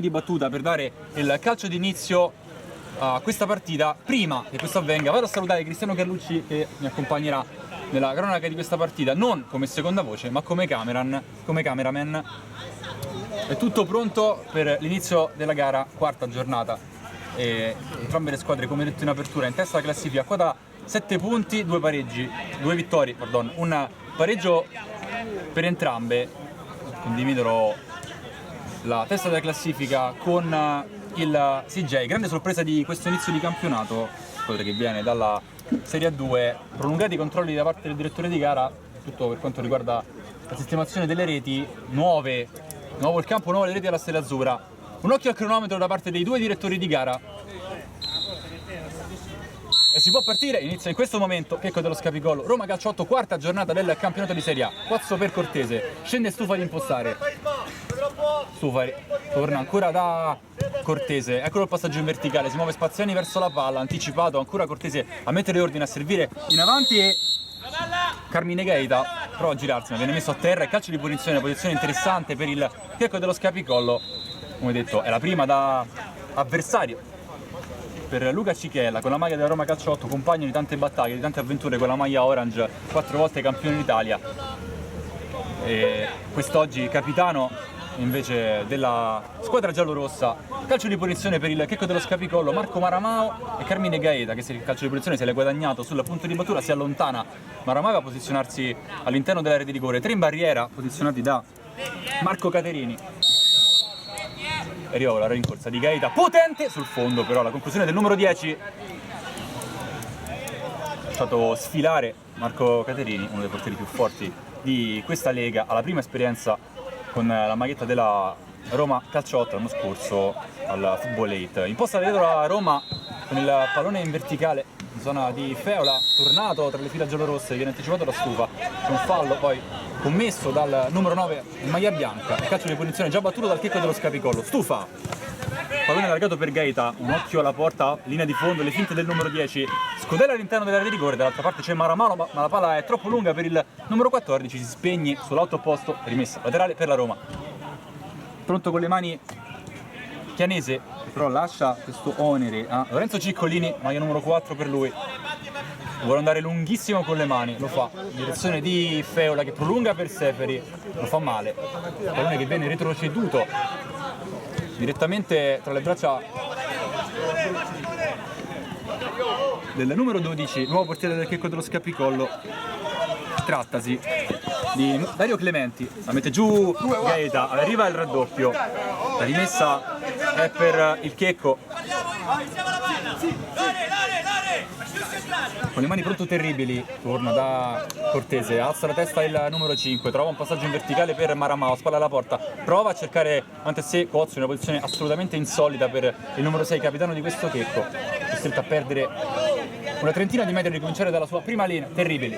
di battuta per dare il calcio d'inizio a questa partita. Prima che questo avvenga vado a salutare Cristiano Carlucci che mi accompagnerà nella cronaca di questa partita, non come seconda voce ma come cameraman. È tutto pronto per l'inizio della gara, quarta giornata, e entrambe le squadre, come detto in apertura, in testa alla classifica, quota 7 punti, due vittorie, un pareggio per entrambe. Condividono la testa della classifica con il CJ. Grande sorpresa di questo inizio di campionato, squadra che viene dalla Serie A2, prolungati controlli da parte del direttore di gara, tutto per quanto riguarda la sistemazione delle reti, nuovo il campo, nuove le reti alla Stella Azzurra. Un occhio al cronometro da parte dei due direttori di gara e si può partire. Inizia in questo momento Checco dello Scapicolo, Roma Calciotto, quarta giornata del campionato di Serie A. Quazzo per Cortese, scende Stufa di impostare. Stufa torna ancora da Cortese, eccolo il passaggio in verticale, si muove Spaziani verso la palla, anticipato ancora Cortese a mettere ordine, a servire in avanti, e Carmine Gaeta prova a girarsi ma viene messo a terra. E calcio di punizione, posizione interessante per il Checco dello Scapicollo. Come detto, è la prima da avversario per Luca Cichella, con la maglia della Roma Calciotto, compagno di tante battaglie, di tante avventure con la maglia orange, 4 volte campione d'Italia, e quest'oggi capitano invece della squadra giallorossa. Calcio di punizione per il Checco dello Scapicollo, Marco Maramao e Carmine Gaeta, che il calcio di punizione se l'è guadagnato sul punto di battuta. Si allontana Maramao a posizionarsi all'interno dell'area di rigore, 3 in barriera posizionati da Marco Caterini. Arriva la rincorsa di Gaeta, potente sul fondo, però la conclusione del numero 10 ha lasciato sfilare Marco Caterini, uno dei portieri più forti di questa lega, alla prima esperienza con la maglietta della Roma Calciotto l'anno scorso al Football 8. Imposta dietro la Roma con il pallone in verticale in zona di Feola, tornato tra le fila giallorosse, viene anticipato da Stufa. C'è un fallo poi commesso dal numero 9 in maglia bianca, il calcio di punizione già battuto dal Checco dello Scapicollo. Stufa, pallone allargato per Gaeta, un occhio alla porta, linea di fondo, le finte del numero 10, scodella all'interno dell'area di rigore, dall'altra parte c'è Maramao ma la palla è troppo lunga per il numero 14, si spegne sull'alto posto, rimessa laterale per la Roma. Pronto con le mani Chianese, che però lascia questo onere a Lorenzo Ciccolini, maglia numero 4 per lui. Vuole andare lunghissimo con le mani, lo fa in direzione di Feola che prolunga per Seferi, lo fa male. Pallone che viene retroceduto direttamente tra le braccia del numero 12, nuovo portiere del Checco dello Scapicollo. Trattasi di Dario Clementi, la mette giù Gaeta, arriva il raddoppio, la rimessa è per il Checco. Con le mani pronto terribili, torna da Cortese, alza la testa il numero 5, trova un passaggio in verticale per Maramao, spalla alla porta, prova a cercare ante sé Cozzo in una posizione assolutamente insolita per il numero 6, capitano di questo Checco, costretto a perdere una trentina di metri a ricominciare dalla sua prima linea. Terribili.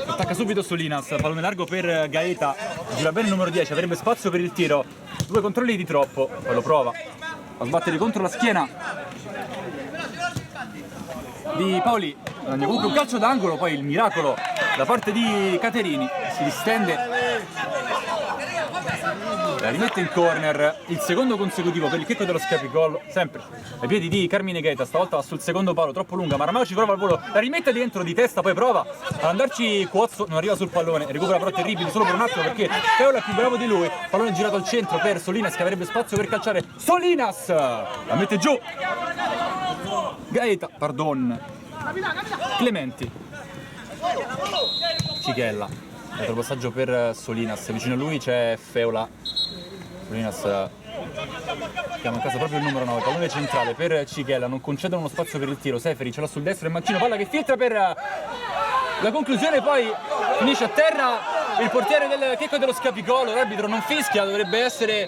Attacca subito Solinas, pallone largo per Gaeta, gira bene il numero 10, avrebbe spazio per il tiro, 2 controlli di troppo, poi lo prova a sbattere contro la schiena di Paoli, comunque un calcio d'angolo, poi il miracolo da parte di Caterini, si distende, la rimette in corner, il secondo consecutivo per il Checco dello Scapicollo, sempre ai piedi di Carmine Gaeta, stavolta va sul secondo palo, troppo lunga, Maramao ci prova al volo, la rimette dentro di testa, poi prova ad andarci Cozzo, non arriva sul pallone, recupera però Terribili solo per un attimo perché Feola è più bravo di lui, pallone girato al centro per Solinas che avrebbe spazio per calciare, Solinas la mette giù, Gaeta, Clementi, Cichella, altro passaggio per Solinas, vicino a lui c'è Feola, Solinas chiama in casa proprio il numero 9, pallone centrale per Cichella, non concedono uno spazio per il tiro, Seferi ce l'ha sul destro e Mancino, palla che filtra per la conclusione, poi finisce a terra il portiere del Checco dello Scapicollo, l'arbitro non fischia, dovrebbe essere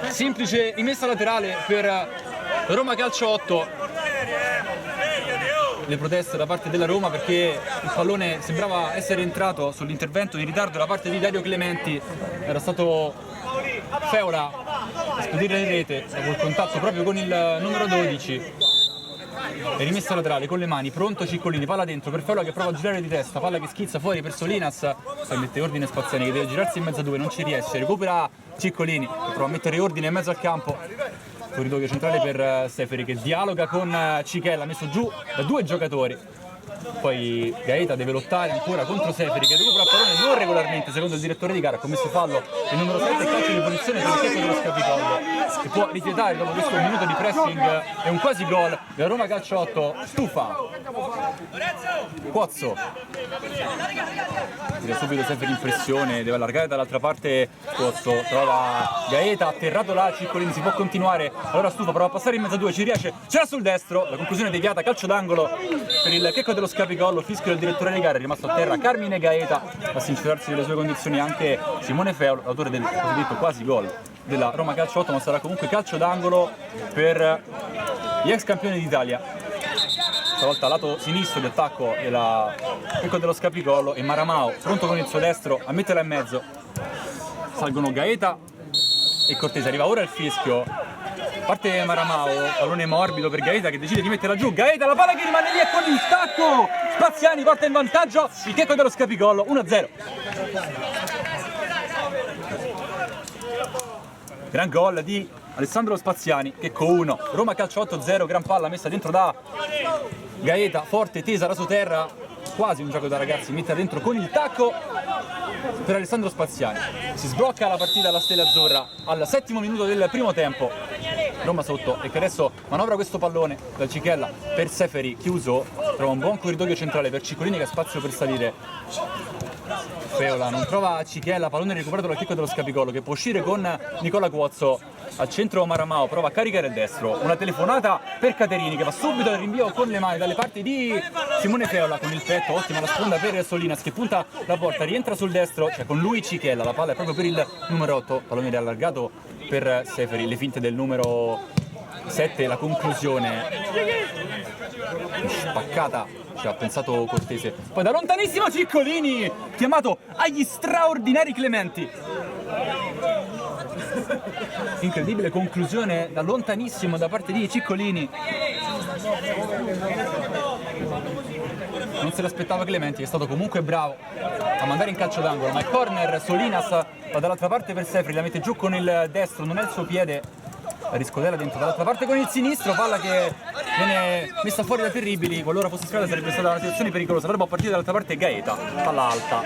semplice rimessa laterale per Roma Calciotto. Le proteste da parte della Roma perché il pallone sembrava essere entrato sull'intervento in ritardo da parte di Dario Clementi, era stato Feola a spedire in rete dopo il contatto proprio con il numero 12. e rimessa laterale con le mani, pronto Ciccolini, palla dentro per Feola che prova a girare di testa, palla che schizza fuori per Solinas, poi mette ordine Spaziani che deve girarsi in mezzo a due, non ci riesce, recupera Ciccolini che prova a mettere ordine in mezzo al campo, corridoio centrale per Seferi che dialoga con Cichella, messo giù da due giocatori. Poi Gaeta deve lottare ancora contro Seferi che recupera il pallone non regolarmente, secondo il direttore di gara, ha commesso fallo il numero 7, calcio di posizione per il Checco dello Scapicollo che può rifiatare dopo questo minuto di pressing e un quasi gol della Roma Calcio 8. Stufa Cuozzo, tira subito Seferi in pressione, deve allargare dall'altra parte Cuozzo, trova Gaeta atterrato là, Ciccolini, si può continuare, allora Stufa prova a passare in mezzo a due, ci riesce, c'era sul destro, la conclusione deviata, calcio d'angolo per il Checco dello Scapicollo, fischio del direttore di gara, è rimasto a terra Carmine Gaeta, a sincerarsi delle sue condizioni anche Simone Feola, l'autore del cosiddetto quasi gol della Roma Calcio 8, ma sarà comunque calcio d'angolo per gli ex campioni d'Italia. Stavolta lato sinistro di attacco della Checco dello Scapicollo e Maramao pronto con il suo destro a metterla in mezzo. Salgono Gaeta e Cortese, arriva ora il fischio. Parte Maramao, pallone morbido per Gaeta che decide di metterla giù. Gaeta, la palla che rimane lì e con il tacco Spaziani porta in vantaggio il Checco dello Scapicollo, 1-0. Gran gol di Alessandro Spaziani, Checco 1, Roma Calcio 8-0, gran palla messa dentro da Gaeta, forte, tesa, rasoterra, quasi un gioco da ragazzi, mette dentro con il tacco per Alessandro Spaziani. Si sblocca la partita alla Stella Azzurra al 7° minuto del primo tempo. Roma sotto e che adesso manovra questo pallone dal Cichella per Seferi, chiuso, trova un buon corridoio centrale per Ciccolini che ha spazio per salire. Feola non trova Cichella, pallone recuperato dal Checco dello Scapicollo che può uscire con Nicola Cuozzo. Al centro Maramao prova a caricare il destro, una telefonata per Caterini che va subito al rinvio con le mani dalle parti di Simone Feola con il petto, ottima la sponda per Solinas che punta la porta, rientra sul destro, c'è con lui Cichella, la palla è proprio per il numero 8, pallone riallargato per Seferi, le finte del numero 7, la conclusione spaccata, ci ha pensato Cortese, poi da lontanissimo Ciccolini chiamato agli straordinari Clementi. Incredibile conclusione da lontanissimo da parte di Ciccolini, non se l'aspettava Clementi che è stato comunque bravo a mandare in calcio d'angolo, ma il corner Solinas va dall'altra parte per Seferi, la mette giù con il destro, non è il suo piede, la riscodella dentro dall'altra parte con il sinistro, palla che viene messa fuori da Terribili, qualora fosse strada sarebbe stata una situazione pericolosa, però a partire dall'altra parte Gaeta, palla alta,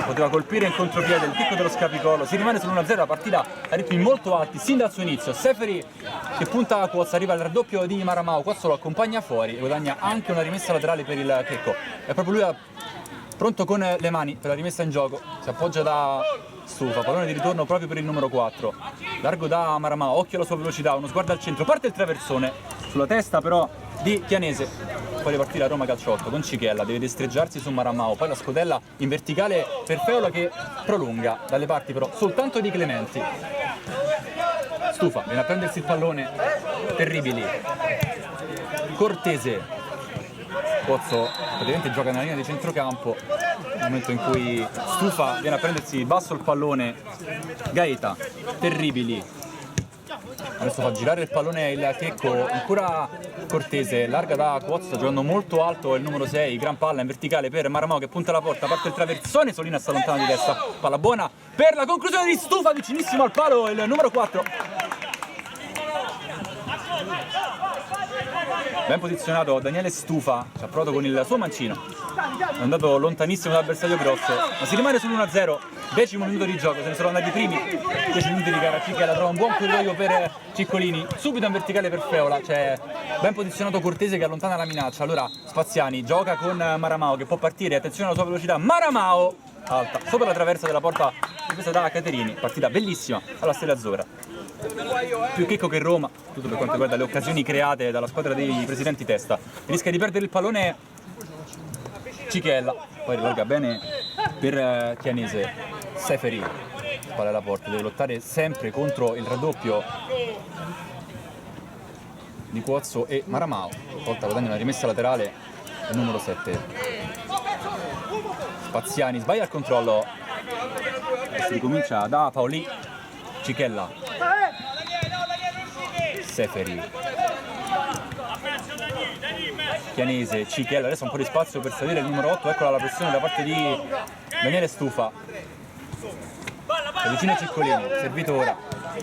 poteva colpire in contropiede il Checco dello Scapicollo, si rimane sull'1-0, la partita a ritmi molto alti sin dal suo inizio. Seferi che punta a Cuozzo, arriva al raddoppio di Maramao, Cuozzo lo accompagna fuori e guadagna anche una rimessa laterale per il Checco, è proprio lui pronto con le mani per la rimessa in gioco, si appoggia da Stufa, pallone di ritorno proprio per il numero 4, largo da Maramao, occhio alla sua velocità, uno sguardo al centro, parte il traversone sulla testa però di Chianese, poi ripartire la Roma Calcio 8 con Cichella, deve destreggiarsi su Maramao, poi la scodella in verticale per Feola che prolunga dalle parti però soltanto di Clementi. Stufa viene a prendersi il pallone, Terribili, Cortese, Cuozzo praticamente gioca nella linea di centrocampo nel momento in cui Stufa viene a prendersi basso il pallone. Gaeta, Terribili, adesso fa girare il pallone il Checco, ancora Cortese, larga da Cuozzo giocando molto alto il numero 6, gran palla in verticale per Maramao che punta la porta, parte il traversone, Solina sta lontano di testa, palla buona per la conclusione di Stufa, vicinissimo al palo il numero 4. Ben posizionato Daniele Stufa, ci ha provato con il suo mancino, è andato lontanissimo dall'avversario grosso, ma si rimane sull'1-0, 10° minuto di gioco, se ne sono andati i primi 10 minuti di gara. Cichella trova un buon corridoio per Ciccolini, subito in verticale per Feola, c'è ben posizionato Cortese che allontana la minaccia, allora Spaziani gioca con Maramao che può partire, attenzione alla sua velocità, Maramao alta, sopra la traversa della porta difesa da Caterini, partita bellissima alla Stella Azzurra. Più Checco che Roma, tutto per quanto riguarda le occasioni create dalla squadra dei presidenti testa. Rischia di perdere il pallone Cichella, poi rilarga bene per Chianese. Seferi, spalla alla porta, deve lottare sempre contro il raddoppio di Cuozzo e Maramao. Volta guadagna una rimessa laterale il numero 7. Spaziani sbaglia il controllo, si ricomincia da Paoli. Cichella, Seferi, Chianese, Cichella, adesso un po' di spazio per salire il numero 8, eccola la pressione da parte di Daniele Stufa. Si avvicina Ciccolini, servito ora.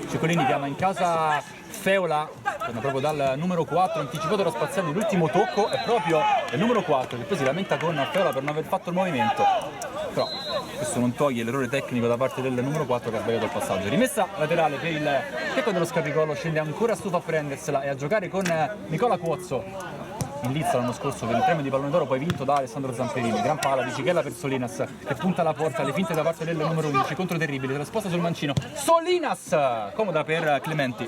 Ciccolini chiama in casa Feola, torna proprio dal numero 4, anticipato da Spaziani, l'ultimo tocco è proprio il numero 4 che poi si lamenta con Feola per non aver fatto il movimento. Però questo non toglie l'errore tecnico da parte del numero 4 che ha sbagliato il passaggio. Rimessa laterale per il Checco dello Scapicollo, scende ancora Stufa a prendersela e a giocare con Nicola Cuozzo. In lizza l'anno scorso per il premio di Pallone d'Oro, poi vinto da Alessandro Zamperini. Gran palla di Cichella per Solinas che punta alla porta, le finte da parte del numero 11, contro Terribile, se la sposta sul mancino. Solinas! Comoda per Clementi.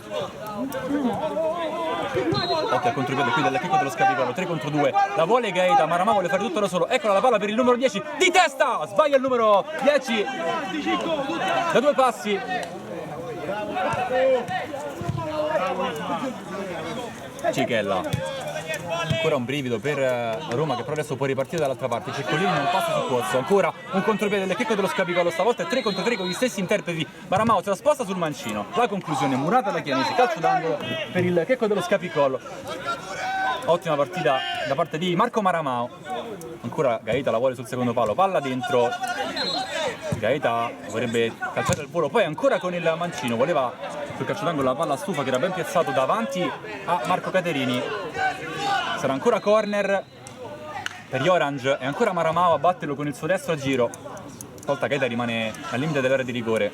Ottima contropiede qui del Checco dello Scapicollo, 3 contro 2. La vuole Gaeta, Maramà vuole fare tutto da solo. Eccola la palla per il numero 10, di testa! Sbaglia il numero 10 da 2 passi. Cichella. Ancora un brivido per Roma che però adesso può ripartire dall'altra parte. Ciccolini non passa su Cuozzo, ancora un contropiede del Checco dello Scapicollo, stavolta è 3 contro 3 con gli stessi interpreti. Maramao se la sposta sul mancino, la conclusione murata da Chianese, calcio d'angolo per il Checco dello Scapicollo. Ottima partita da parte di Marco Maramao, ancora Gaeta la vuole sul secondo palo, palla dentro, Gaeta vorrebbe calciare il volo, poi ancora con il mancino, voleva sul calcio d'angolo la palla a Stufa che era ben piazzato davanti a Marco Caterini. Sarà ancora corner per gli Orange e ancora Maramao a batterlo con il suo destro a giro. Stavolta Gaeta rimane al limite dell'area di rigore.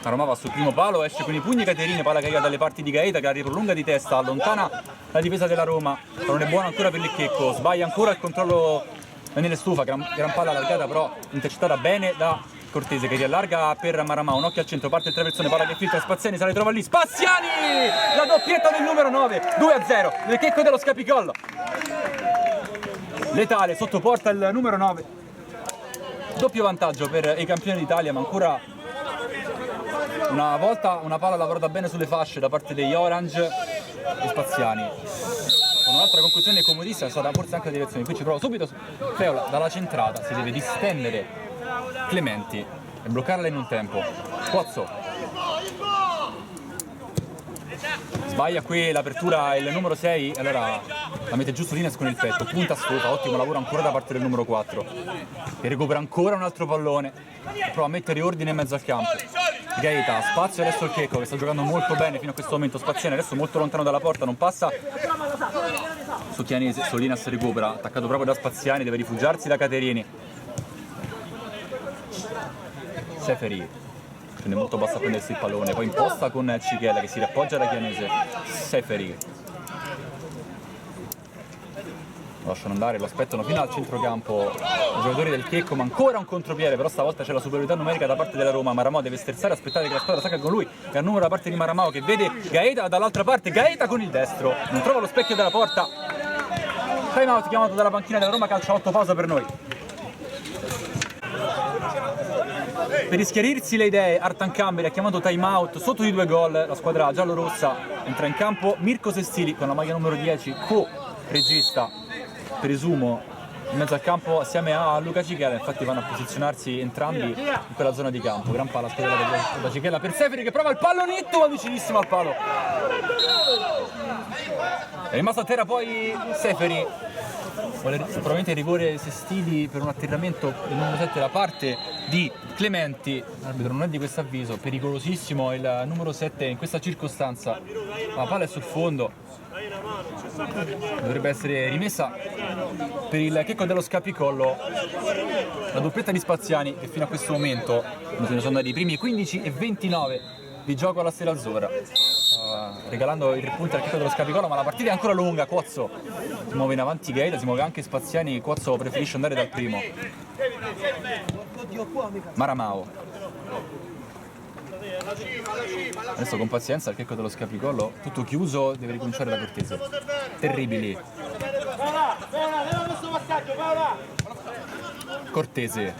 Maramao va sul primo palo, esce con i pugni Caterini, palla che arriva dalle parti di Gaeta che la riprolunga di testa, allontana la difesa della Roma. Non è buono ancora per il Checco, sbaglia ancora il controllo Daniele Stufa, gran palla allargata però intercettata bene da Cortese che riallarga per Maramao, un occhio al centro, parte il traversone, palla che filtra, Spaziani se la ritrova lì, Spaziani! La doppietta del numero 9, 2-0, del Checco dello Scapicollo. Letale, sotto porta il numero 9. Doppio vantaggio per i campioni d'Italia, ma ancora una volta una palla lavorata bene sulle fasce da parte degli Orange e Spaziani. Con un'altra conclusione comodissima è stata forse anche la direzione, qui ci prova subito Feola dalla centrata, si deve distendere Clementi e bloccarla in un tempo. Cuozzo sbaglia qui l'apertura il numero 6, allora la mette giusto Linas con il petto, punta a Stufa, ottimo lavoro ancora da parte del numero 4 che recupera ancora un altro pallone, prova a mettere ordine in mezzo al campo. Gaeta, spazio adesso il Checco che sta giocando molto bene fino a questo momento, Spaziani adesso molto lontano dalla porta, non passa su Chianese, Solinas recupera, attaccato proprio da Spaziani, deve rifugiarsi da Caterini. Seferi scende molto basso a prendersi il pallone, poi imposta con Cichella che si riappoggia da Chianese. Seferi lo lasciano andare, lo aspettano fino al centrocampo i giocatori del Checco, ma ancora un contropiede, però stavolta c'è la superiorità numerica da parte della Roma. Maramao deve sterzare, aspettare che la squadra sacca con lui, è al numero da parte di Maramao che vede Gaeta dall'altra parte, Gaeta con il destro, non trova lo specchio della porta. Time out chiamato dalla panchina della Roma, calcio 8, pausa per noi. Per rischiarirsi le idee, Artan Camberi ha chiamato time out sotto di 2 gol, la squadra giallorossa entra in campo Mirko Sestili con la maglia numero 10, co-regista, presumo, in mezzo al campo assieme a Luca Cichella, infatti vanno a posizionarsi entrambi in quella zona di campo. Gran palla squadra da Cichella per Seferi che prova il pallonetto ma vicinissimo al palo. È rimasto a terra poi Seferi, vuole probabilmente il rigore Sestili per un atterramento del numero 7 da parte di Clementi. L'arbitro non è di questo avviso, pericolosissimo il numero 7 in questa circostanza. La palla è sul fondo, dovrebbe essere rimessa per il Checco dello Scapicollo. La doppietta di Spaziani che fino a questo momento sono andati i primi 15 e 29 di gioco alla Stella Azzurra, regalando i 3 punti al Checco dello Scapicollo, ma la partita è ancora lunga. Cuozzo si muove in avanti, Gaeta si muove anche Spaziani, Cuozzo preferisce andare dal primo. Maramao adesso con pazienza il Checco dello Scapicollo, tutto chiuso, deve ricominciare da Cortese. Terribili. Cortese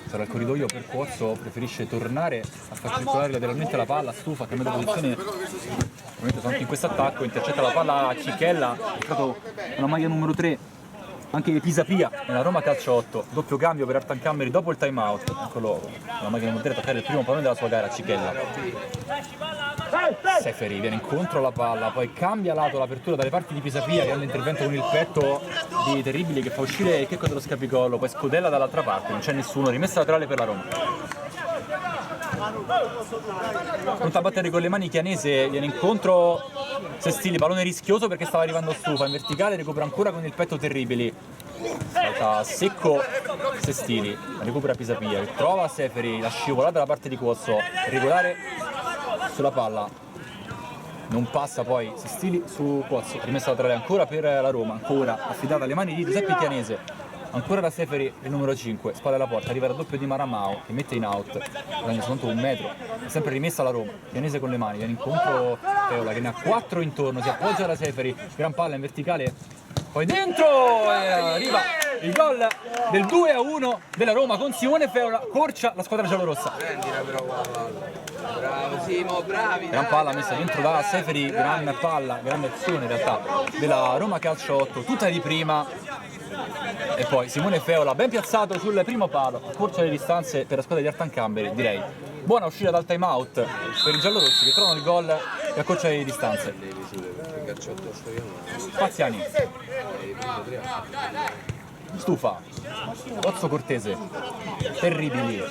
sarà il corridoio per Cuozzo, preferisce tornare a far circolare lateralmente la palla. Stufa, ha cambiato posizione, ovviamente sono anche in questo attacco, intercetta la palla a Cichella, è stato una maglia numero 3 anche Pisapia nella Roma Calcio 8, doppio cambio per Artancamberi dopo il time out. Eccolo, la macchina di toccare il primo pallone della sua gara, Cichella. Seferi viene incontro alla palla, poi cambia lato l'apertura dalle parti di Pisapia, grande intervento con il petto di Terribili che fa uscire il checco dello Scapicolo, poi scodella dall'altra parte, non c'è nessuno, rimessa laterale per la Roma. Pronto a battere con le mani Chianese, viene incontro Sestili, pallone rischioso perché stava arrivando Stufa, in verticale recupera ancora con il petto Terribili, salta secco Sestili, recupera Pisapia, che trova Seferi, la scivolata da parte di Cuozzo, regolare sulla palla, non passa poi Sestili su Cuozzo, rimessa laterale ancora per la Roma, ancora affidata alle mani di Giuseppe Chianese. Ancora da Seferi il numero 5, spalla alla porta, arriva il raddoppio di Maramao che mette in out, guadagna soltanto 1 metro, è sempre rimessa la Roma, Chianese con le mani, viene incontro Feola che ne ha 4 intorno, si appoggia da Seferi, gran palla in verticale, poi dentro e arriva il gol del 2-1 della Roma con Simone Feola, corcia la squadra giallorossa. Bravo Simo, bravi! Gran palla messa dentro da Seferi, gran palla, grande azione in realtà della Roma Calcio 8, tutta di prima. E poi Simone Feola ben piazzato sul primo palo, accorcia le distanze per la squadra di Artancamberi, direi. Buona uscita dal time out per i giallorossi che trovano il gol e accorcia le distanze. Spaziani. Stufa. Ozzo Cortese. Terribili.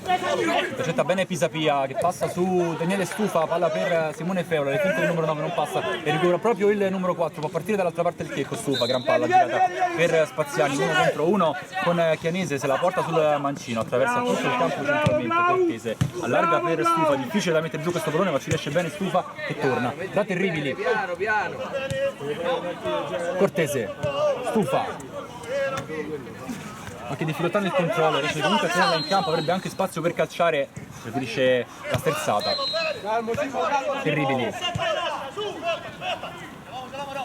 Intercetta bene Pisapia che passa su Daniele Stufa, palla per Simone Feola, il punto del numero 9 non passa e recupera proprio il numero 4, può partire dall'altra parte il checco Stufa, gran palla girata per Spaziani, 1 contro 1 con Chianese, se la porta sul mancino, attraversa tutto il campo centralmente, Cortese allarga per Stufa, difficile da mettere giù questo pallone ma ci riesce bene Stufa che torna, da Terribili, Cortese, Stufa. Qualche difficoltà nel controllo, riesce comunque a tenerla in campo, avrebbe anche spazio per calciare, preferisce la sterzata. Terribili.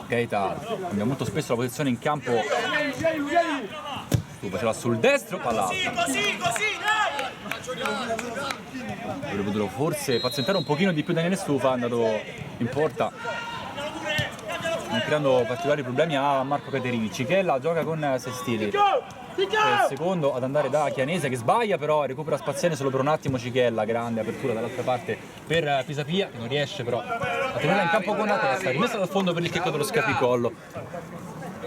Gaeta cambia molto spesso la posizione in campo. Stufa ce l'ha sul destro, palla alta. Avrebbe potuto forse pazientare un pochino di più Daniele Stufa, è andato in porta, non creando particolari problemi a Marco Caterini. Cichella gioca con Sestili. È il secondo ad andare da Chianese che sbaglia, però recupera Spaziani solo per un attimo Cichella, grande apertura dall'altra parte per Pisapia che non riesce però a tenerla in campo con la testa, rimessa dal fondo per il checco dello Scapicollo.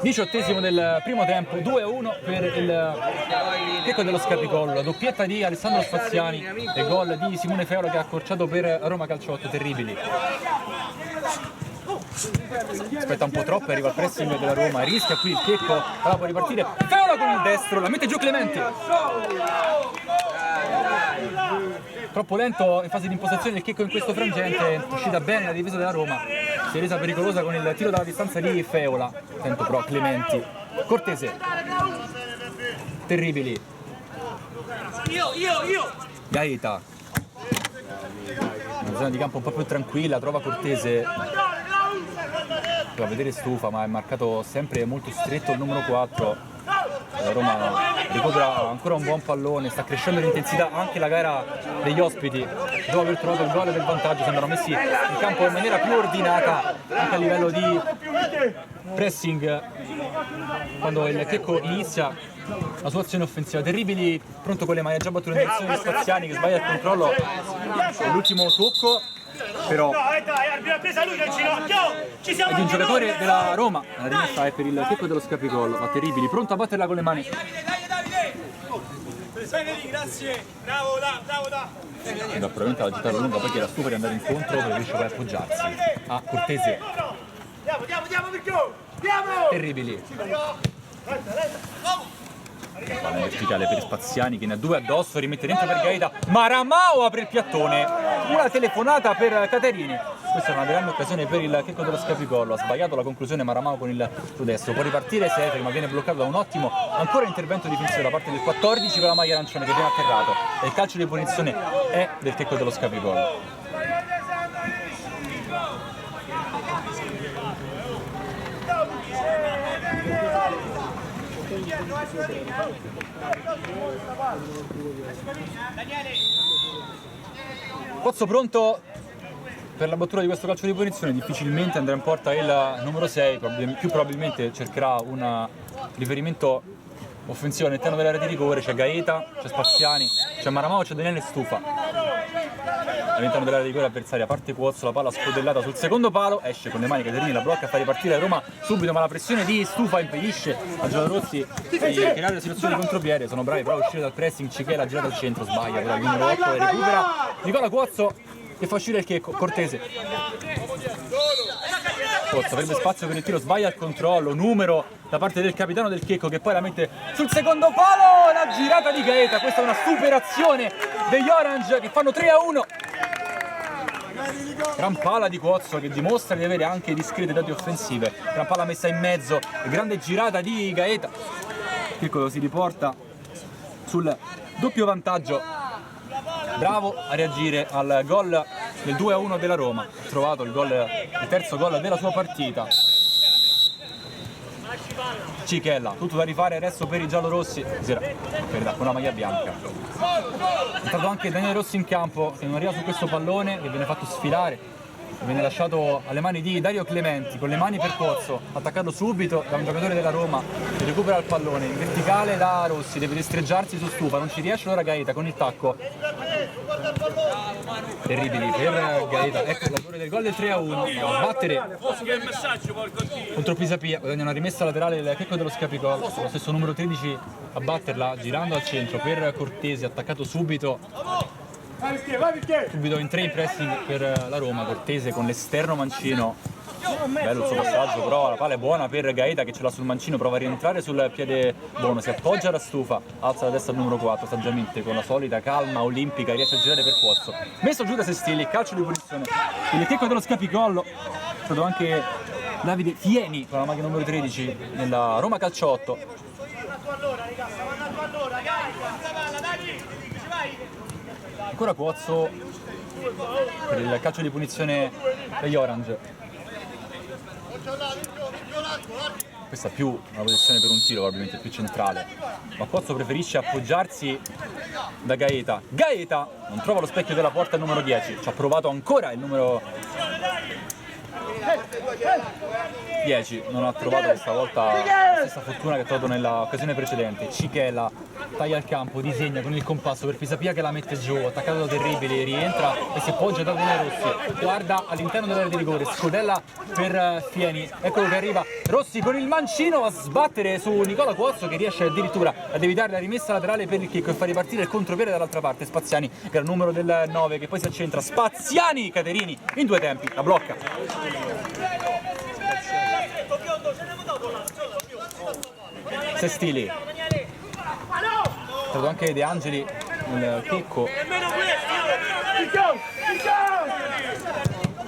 18esimo del primo tempo, 2-1 per il checco dello Scapicollo, la doppietta di Alessandro Spaziani e gol di Simone Feola che ha accorciato per Roma Calcio 8, Terribili. Aspetta un po' troppo, arriva il pressing della Roma, rischia qui il checco, allora può ripartire Feola con il destro, la mette giù Clementi, troppo lento in fase di impostazione il checco in questo frangente, è uscita bene la difesa della Roma, si è resa pericolosa con il tiro dalla distanza di Feola, attento però Clementi, Cortese, Terribili, Gaeta, una zona di campo un po' più tranquilla, trova Cortese, a vedere Stufa ma è marcato sempre molto stretto il numero 4. La Roma recupera ancora un buon pallone, sta crescendo l'intensità anche la gara degli ospiti, dopo aver trovato il gol del vantaggio sembrano messi in campo in maniera più ordinata anche a livello di pressing quando il checco inizia la sua azione offensiva. Terribili pronto con le mani, ha già battuto in direzione di Spaziani che sbaglia il controllo, l'ultimo tocco però è di un giocatore della Roma, la rimessa è per il checco dello Scapicollo, ma Terribili pronto a batterla con le mani. Grazie, bravo da. Probabilmente la giocata lunga, poi era Stufa di andare incontro, preferisce poi appoggiarsi a Cortese. Terribili. Palla in verticale per Spaziani che ne ha 2 addosso, rimette dentro per Gaeta, Maramao apre il piattone, una telefonata per Caterini, questa è una grande occasione per il checco dello Scapicollo, ha sbagliato la conclusione Maramao con il suo destro, può ripartire Seferi ma viene bloccato da un ottimo ancora intervento difensivo da parte del 14 con la maglia arancione che viene atterrato e il calcio di punizione è del checco dello Scapicollo. Pozzo pronto per la battuta di questo calcio di punizione difficilmente andrà in porta il numero 6, più probabilmente cercherà un riferimento offensivo all'interno dell'area di rigore. C'è Gaeta, c'è Spaziani, c'è Maramao, c'è Daniele Stufa. All'interno dell'area di rigore avversaria parte Cuozzo, la palla scodellata sul secondo palo, esce con le mani Caterini, la blocca a far ripartire Roma subito, ma la pressione di Stufa impedisce a Giallorossi di creare la situazione di contropiede. Sono bravi però a uscire dal pressing, Cichela gira al centro, sbaglia però il numero 8 e recupera Nicola Cuozzo che fa uscire il Checco, Cortese. Cuozzo avrebbe spazio per il tiro, sbaglia il controllo, numero da parte del capitano del Checco che poi la mette sul secondo palo, la girata di Gaeta, questa è una superazione degli Orange che fanno 3-1. Gran palla di Cuozzo che dimostra di avere anche discrete doti offensive, gran palla messa in mezzo, grande girata di Gaeta, Checco si riporta sul doppio vantaggio, bravo a reagire al gol del 2-1 della Roma, ha trovato il terzo gol della sua partita. Cichella, tutto da rifare adesso per i giallorossi, con una maglia bianca. È entrato anche Daniele Rossi in campo, che non arriva su questo pallone, che viene fatto sfilare, viene lasciato alle mani di Dario Clementi, con le mani per Cuozzo, attaccato subito da un giocatore della Roma, che recupera il pallone, in verticale da Rossi, deve destreggiarsi su Stufa, non ci riesce allora Gaeta con il tacco. Terribili per Gaeta, ecco l'autore del gol del 3-1, a battere contro Pisapia, guadagna una rimessa laterale del Checco dello Scapicolo, lo stesso numero 13 a batterla, girando al centro per Cortese, attaccato subito in 3 in pressing per la Roma. Cortese con l'esterno mancino, bello il suo passaggio, però la palla è buona per Gaeta che ce l'ha sul mancino, prova a rientrare sul piede buono, si appoggia alla Stufa, alza la testa al numero 4 saggiamente con la solita calma olimpica, riesce a girare per Cuozzo, messo giù da Sestili, calcio di punizione il Checco dello Scapicollo. È stato anche Davide Fieni con la maglia numero 13 nella Roma Calciotto. Ancora Cuozzo per il calcio di punizione degli Orange. Questa è più una posizione per un tiro, probabilmente più centrale, ma Cuozzo preferisce appoggiarsi da Gaeta. Gaeta non trova lo specchio della porta al numero 10, ci ha provato ancora il numero 10, non ha trovato questa volta la stessa fortuna che ha trovato nell'occasione precedente. Cichella taglia il campo, disegna con il compasso per Pisapia che la mette giù, attaccato da Terribili, rientra e si appoggia da Daniele Rossi, guarda all'interno dell'area di rigore, scodella per Fieni, eccolo che arriva Rossi con il mancino a sbattere su Nicola Cuozzo che riesce addirittura ad evitare la rimessa laterale per il Checco e fa ripartire il contropiede dall'altra parte. Spaziani che era il numero del 9 che poi si accentra, Spaziani, Caterini in 2 tempi, la blocca. Sestili, è stato anche De Angeli il Checco,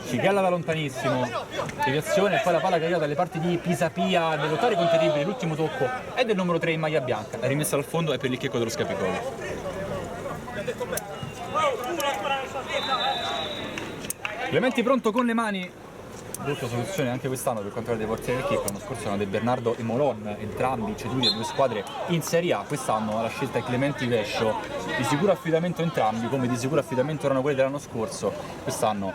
Cichella da lontanissimo, deviazione e poi la palla che arriva dalle parti di Pisapia nel lottare con Terribili, l'ultimo tocco è del numero 3 in maglia bianca, la rimessa al fondo è per il Checco dello Scapicolo. Clementi pronto con le mani, brutta soluzione anche quest'anno per quanto riguarda i portieri del Checco. L'anno scorso erano De Bernardo e Molon, entrambi ceduti a 2 squadre in Serie A. Quest'anno la scelta è Clementi Vescio, di sicuro affidamento entrambi, come di sicuro affidamento erano quelli dell'anno scorso. Quest'anno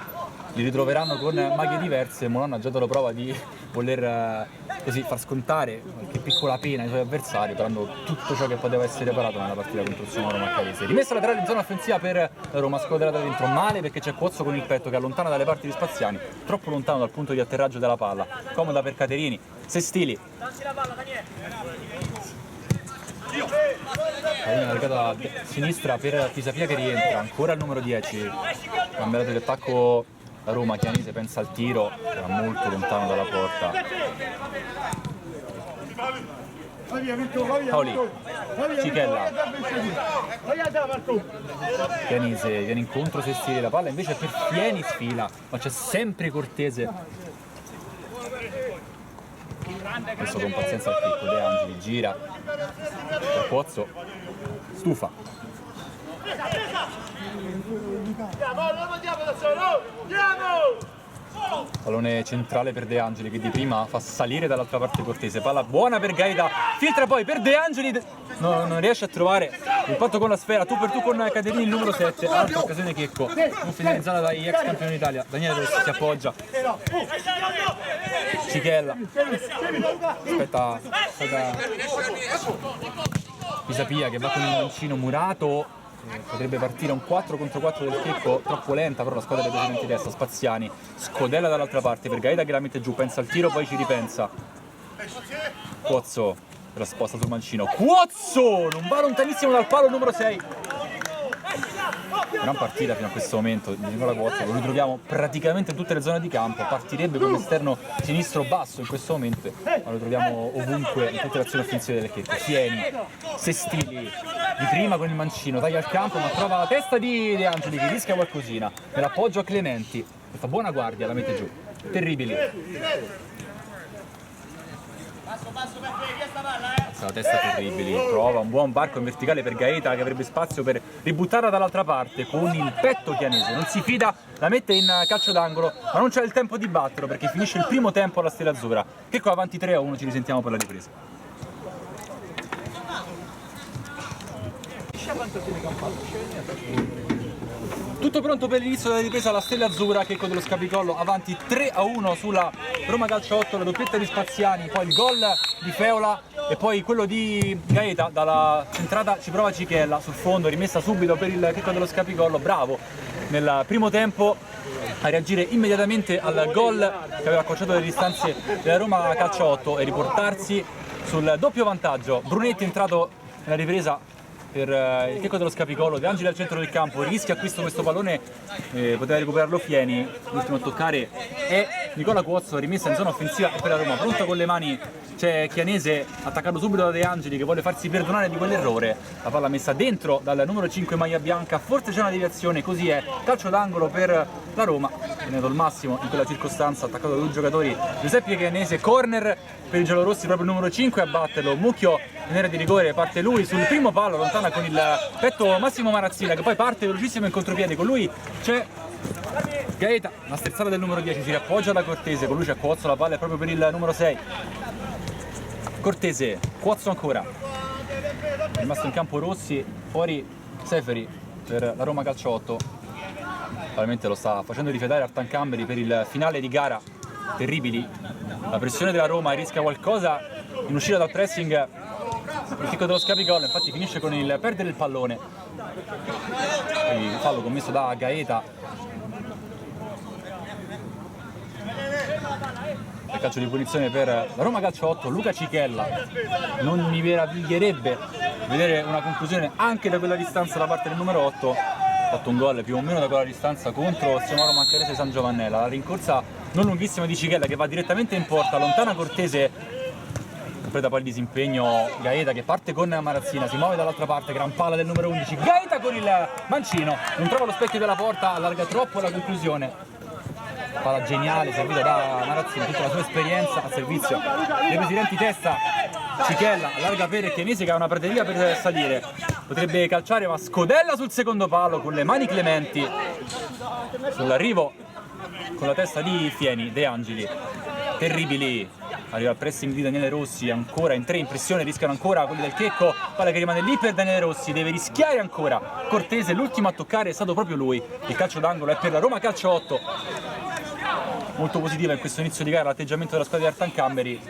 li ritroveranno con maglie diverse. Molon ha già dato prova di voler così far scontare qualche piccola pena ai suoi avversari, parando tutto ciò che poteva essere reparato nella partita contro il Suono Roma Calese. Rimessa laterale in zona offensiva per la Roma, squadrata dentro male perché c'è Cuozzo con il petto che allontana dalle parti di Spaziani, troppo lontano dal punto di atterraggio della palla, comoda per Caterini. Sestili, pallina allargata a sinistra per Pisapia che rientra, ancora il numero 10, cambiato di attacco la Roma, Chianese pensa al tiro, era molto lontano dalla porta. Paoli, Cichella, Chianese viene incontro Sestili, la palla invece per Fieni sfila, ma c'è sempre Cortese. Adesso con pazienza al picco, De Angeli gira per Cuozzo, Stufa. Pallone centrale per De Angeli che di prima fa salire dall'altra parte Cortese, palla buona per Gaeta, filtra poi per De Angeli, non riesce a trovare Impatto con la sfera, tu per tu con Caterini, il numero 7. Altra occasione Checco, non finalizzata dagli ex campioni d'Italia. Daniele Rossi si appoggia. Cichella. Aspetta. Pisapia che va con il mancino murato. Potrebbe partire un 4 contro 4 del Checco, troppo lenta però la squadra dei precedenti di testa. Spaziani, scodella dall'altra parte per Gaeta che la mette giù, pensa al tiro poi ci ripensa. Cuozzo, la sposta sul mancino. Cuozzo, non va lontanissimo dal palo, il numero 6. Gran partita fino a questo momento di Nicola Cuozzo, lo ritroviamo praticamente in tutte le zone di campo, partirebbe come esterno sinistro basso in questo momento, ma lo troviamo ovunque in tutte le azioni offensive del Checco. Fieni, Sestili, di prima con il mancino, taglia il campo ma trova la testa di De Angeli che rischia qualcosina, nell'appoggio a Clementi, questa buona guardia la mette giù, terribili. La testa terribili, trova un buon varco in verticale per Gaeta che avrebbe spazio per ributtarla dall'altra parte con il petto chianese, non si fida, la mette in calcio d'angolo ma non c'è il tempo di batterlo perché finisce il primo tempo alla Stella Azzurra. Che qua avanti 3-1, ci risentiamo per la ripresa. Tutto pronto per l'inizio della ripresa, la Stella Azzurra, Checco dello Scapicollo avanti 3-1 sulla Roma Calcio 8, la doppietta di Spaziani, poi il gol di Feola e poi quello di Gaeta, dalla centrata ci prova Cichella sul fondo, rimessa subito per il Checco dello Scapicollo, bravo nel primo tempo a reagire immediatamente al gol che aveva accorciato le distanze della Roma Calcio 8 e riportarsi sul doppio vantaggio. Brunetti è entrato nella ripresa per il Checco dello Scapicollo, De Angeli al centro del campo, rischia questo pallone, poteva recuperarlo Fieni, l'ultimo a toccare è Nicola Cuozzo, rimessa in zona offensiva e per la Roma, pronta con le mani c'è Chianese, attaccato subito da De Angeli che vuole farsi perdonare di quell'errore, la palla messa dentro dal numero 5 maglia bianca, forse c'è una deviazione, così è, calcio d'angolo per la Roma, tenuto al massimo in quella circostanza, attaccato da due giocatori, Giuseppe Chianese, corner per i giallorossi, proprio il numero 5 a batterlo, Mucchio in area di rigore, parte lui sul primo palo, lontana con il petto Massimo Marazzina che poi parte velocissimo in contropiede, con lui c'è Gaeta, una sterzata del numero 10, si riappoggia da Cortese, con lui c'è Cuozzo, la palla è proprio per il numero 6. Cortese, Cuozzo ancora, è rimasto in campo Rossi, fuori Seferi per la Roma Calcio 8, probabilmente lo sta facendo rifiatare Artancamberi per il finale di gara, terribili, la pressione della Roma rischia qualcosa in uscita dal pressing, il Checco dello Scapicollo infatti finisce con il perdere il pallone, il fallo commesso da Gaeta. Il calcio di punizione per la Roma Calcio 8, Luca Cichella, non mi meraviglierebbe vedere una conclusione anche da quella distanza da parte del numero 8, ha fatto un gol più o meno da quella distanza contro Siomaro Mancarese San Giovannella, la rincorsa non lunghissima di Cichella che va direttamente in porta, lontana Cortese, completa poi il disimpegno Gaeta che parte con Marazzina, si muove dall'altra parte, gran palla del numero 11, Gaeta con il mancino, non trova lo specchio della porta, allarga troppo la conclusione. Palla geniale servita da Marazzina, tutta la sua esperienza a servizio dei presidenti testa. Cichella allarga per Chianese che ha una prateria per salire, potrebbe calciare ma scodella sul secondo palo con le mani Clementi sull'arrivo con la testa di Fieni, De Angeli, terribili, arriva il pressing di Daniele Rossi, ancora in 3 in pressione, rischiano ancora quelli del Checco, palla che rimane lì per Daniele Rossi, deve rischiare ancora Cortese, l'ultimo a toccare è stato proprio lui, il calcio d'angolo è per la Roma Calcio 8. Molto positiva in questo inizio di gara l'atteggiamento della squadra di Artancamberi,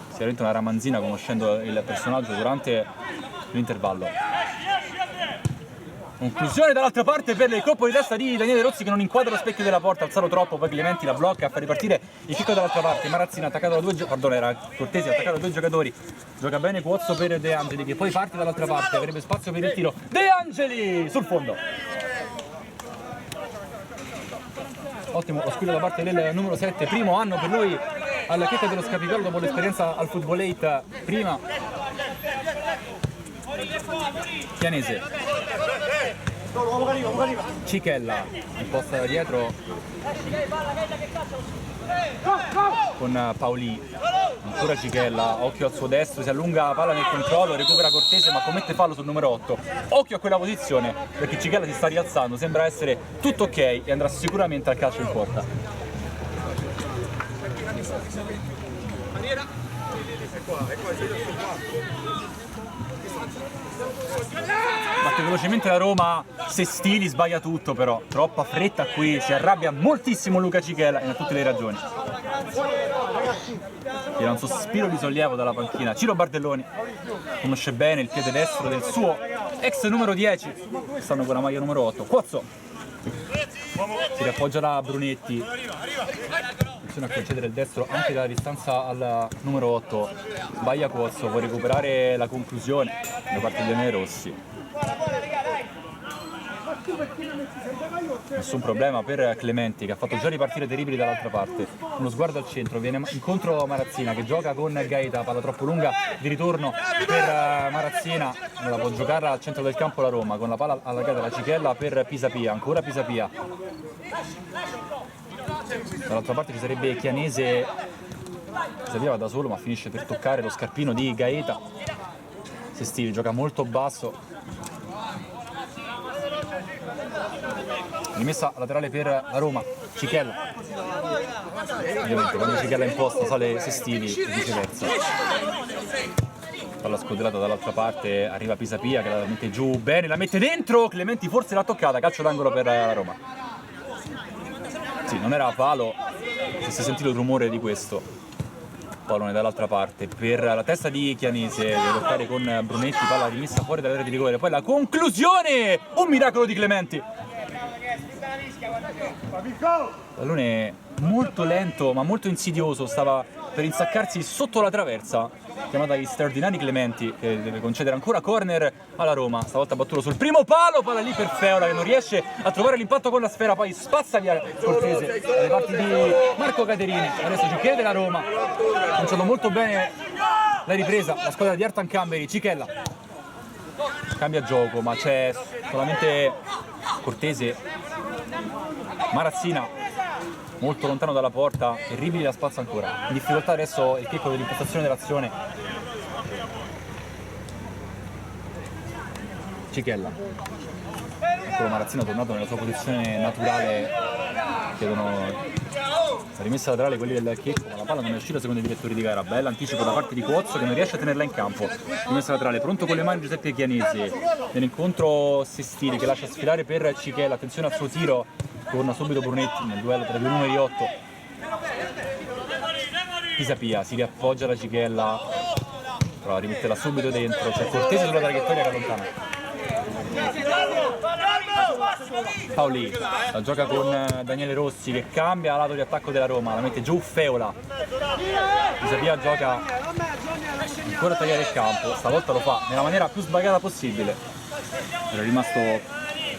sicuramente una ramanzina conoscendo il personaggio durante l'intervallo. Conclusione dall'altra parte per il colpo di testa di Daniele Rossi che non inquadra lo specchio della porta, alzato troppo, poi Clementi la blocca a far ripartire il Checco dall'altra parte, Marazzina attaccato da due giocatori, pardon era Cortese attaccato da due giocatori, gioca bene Cuozzo per De Angeli che poi parte dall'altra parte, avrebbe spazio per il tiro, De Angeli sul fondo. Ottimo lo squillo da parte del numero 7, primo anno per lui al Checco dello Scapicollo dopo l'esperienza al Football 8 prima. Chianese, Cichella imposta da dietro con Paoli, ancora Cichella, occhio al suo destro, si allunga la palla nel controllo, recupera Cortese ma commette fallo sul numero 8, occhio a quella posizione perché Cichella si sta rialzando, sembra essere tutto ok e andrà sicuramente al calcio in porta. Batte velocemente la Roma, Sestili sbaglia tutto però, troppa fretta qui, si arrabbia moltissimo Luca Cichella e ha tutte le ragioni. Tira un sospiro di sollievo dalla panchina. Ciro Bardelloni conosce bene il piede destro del suo ex numero 10, stanno con la maglia numero 8. Cuozzo si riappoggia da Brunetti, attenzione a concedere il destro anche dalla distanza al numero 8. Sbaglia Cuozzo, può recuperare la conclusione da parte dei Nerossi. Nessun problema per Clementi, che ha fatto già ripartire Terribili dall'altra parte. Uno sguardo al centro, viene incontro a Marazzina che gioca con Gaeta, palla troppo lunga di ritorno per Marazzina. La può giocare al centro del campo la Roma, con la palla allargata la Cichella per Pisapia, ancora Pisapia. Dall'altra parte ci sarebbe Chianese, Pisapia va da solo ma finisce per toccare lo scarpino di Gaeta. Sestili gioca molto basso. Rimessa laterale per la Roma, Cichella. Ovviamente quando Cichella è in posta sale Sestili e viceversa. Palla scodellata dall'altra parte, arriva Pisapia che la mette giù bene, la mette dentro, Clementi forse l'ha toccata, calcio d'angolo per la Roma. Sì, non era a palo, se si è sentito il rumore di questo. Pallone dall'altra parte per la testa di Chianese, deve lottare con Brunetti, palla rimessa fuori dall'area di rigore, poi la conclusione, un miracolo di Clementi. Pallone molto lento ma molto insidioso, stava per insaccarsi sotto la traversa, chiamata gli straordinari Clementi, che deve concedere ancora corner alla Roma, stavolta battuto sul primo palo, palla lì per Feola che non riesce a trovare l'impatto con la sfera, poi spazza via Cortese dalle parti di Marco Caterini. Adesso ci chiede la Roma, ha cominciato molto bene la ripresa, la squadra di Artan Camberi. Cichella cambia gioco ma c'è solamente Cortese. Marazzina molto lontano dalla porta, Terribili la spazza ancora, in difficoltà adesso il checco dell'impostazione dell'azione. Cichella, eccolo Marazzina tornato nella sua posizione naturale, chiedono la rimessa laterale quelli del checco, ma la palla non è uscita secondo i direttori di gara. Bella anticipo da parte di Cuozzo che non riesce a tenerla in campo. Rimessa laterale, pronto con le mani Giuseppe Chianese, nell'incontro Sestili che lascia sfilare per Cichella, attenzione al suo tiro, torna subito Brunetti nel duello tra i due numeri 8. Pisapia si riappoggia la Cichella, prova a rimetterla subito dentro, c'è Cortese sulla traiettoria che allontana. Paoli la gioca con Daniele Rossi che cambia lato di attacco della Roma, la mette giù Feola. Pisapia gioca ancora a tagliare il campo, stavolta lo fa nella maniera più sbagliata possibile, era rimasto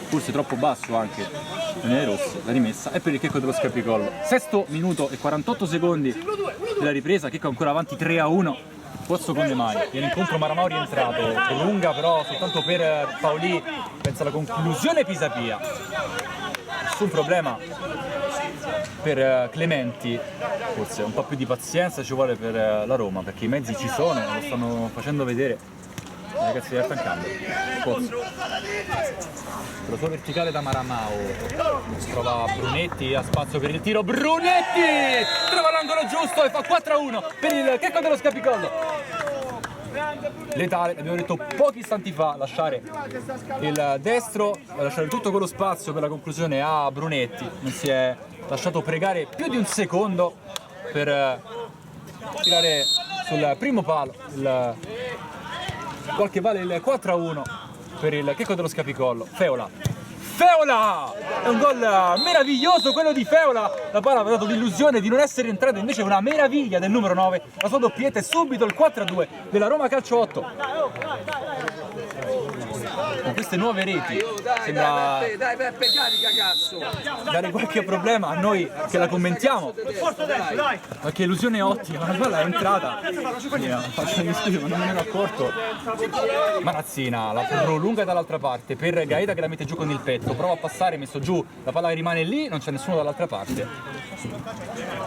forse troppo basso anche Daniele Rossi. La rimessa è per il checco dello Scapicollo. Sesto minuto e 48 secondi della ripresa, checco ancora avanti 3-1. Pozzo con le mani, viene incontro Maramao rientrato, è lunga però soltanto per Paoli, pensa alla conclusione Pisapia. Nessun problema per Clementi, forse un po' più di pazienza ci vuole per la Roma perché i mezzi ci sono, lo stanno facendo vedere i ragazzi di Artan Camberi. Pozzo, la sua verticale da Maramao, trova Brunetti, ha spazio per il tiro, Brunetti trova l'angolo giusto e fa 4-1 per il checco dello Scapicollo. Letale, abbiamo detto pochi istanti fa, lasciare il destro, lasciare tutto quello spazio per la conclusione a Brunetti, non si è lasciato pregare più di un secondo per tirare sul primo palo, qual che vale il 4-1 per il checco dello Scapicollo. Feola! È un gol meraviglioso quello di Feola, la palla aveva dato l'illusione di non essere entrata, invece è una meraviglia del numero 9, la sua doppietta è subito il 4-2 della Roma Calcio 8. Con queste nuove reti sembra dare qualche problema a noi che la commentiamo, qualche illusione ottica, la palla è entrata, faccio gli studi ma non me ne ero accorto. Marazzina la prolunga dall'altra parte per Gaeta che la mette giù con il petto, prova a passare, messo giù, la palla rimane lì, non c'è nessuno dall'altra parte.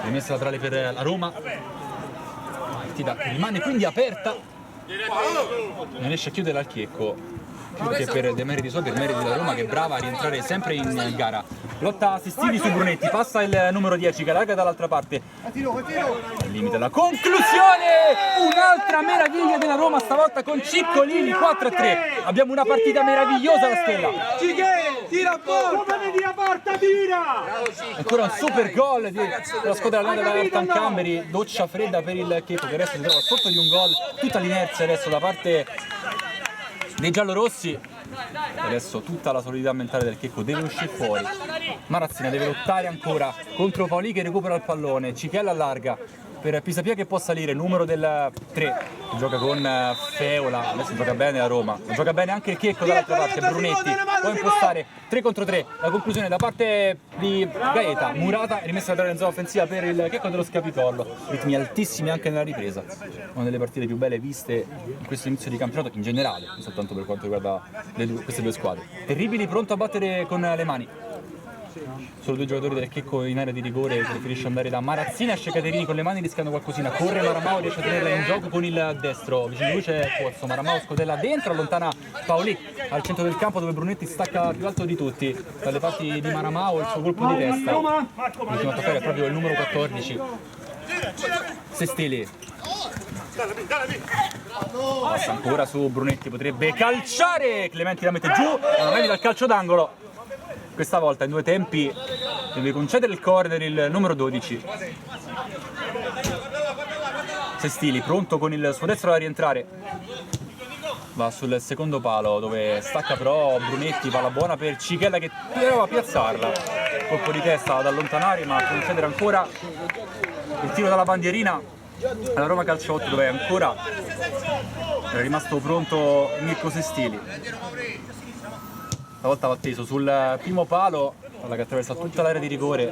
Rimessa laterale per la Roma, partita rimane quindi aperta, non riesce a chiudere al checco. Che per demeriti suoi, per meriti della Roma che è brava a rientrare sempre in gara. lotta Sestili su Brunetti, passa il numero 10 che allarga dall'altra parte. Al limite la conclusione! Un'altra meraviglia della Roma, stavolta con Ciccolini, 4-3. Abbiamo una partita meravigliosa alla Stella. Tira a porta! Tira a porta, tira! Ancora un super gol della squadra allenata da Ertan Camberi, doccia fredda per il Checco che adesso si trova sotto di un gol, tutta l'inerzia adesso da parte dei giallorossi. Adesso tutta la solidità mentale del Checco deve uscire fuori. Marazzina deve lottare ancora contro Paoli che recupera il pallone, Cichella allarga per Pisapia che può salire, numero del 3 che gioca con Feola, adesso gioca bene la Roma, gioca bene anche il Checco dall'altra parte, Brunetti può impostare 3 contro 3, la conclusione da parte di Gaeta, murata e rimessa in zona offensiva per il Checco dello Scapicollo, ritmi altissimi anche nella ripresa, una delle partite più belle viste in questo inizio di campionato in generale, non soltanto per quanto riguarda queste due squadre. Terribili, pronto a battere con le mani. Solo due giocatori del Checco in area di rigore, preferisce andare da Marazzina, esce Caterini con le mani rischiando qualcosina, corre Maramao, riesce a tenerla in gioco con il destro, vicino a lui c'è Pozzo, Maramao scodella dentro, allontana Paoli al centro del campo dove Brunetti stacca più alto di tutti, dalle parti di Maramao il suo colpo di testa, l'ultimo a toccare è proprio il numero 14, Sestili. Passa ancora su Brunetti, potrebbe calciare, Clementi la mette giù, non evita il calcio d'angolo. Questa volta in due tempi deve concedere il corner il numero 12. Sestili pronto con il suo destro da rientrare. Va sul secondo palo dove stacca però Brunetti, palla buona per Cichella che prova a piazzarla. Colpo di testa ad allontanare ma a concedere ancora il tiro dalla bandierina alla Roma Calcio 8 dove ancora è rimasto pronto Mirko Sestili. Stavolta va teso sul primo palo, palla che attraversa tutta l'area di rigore.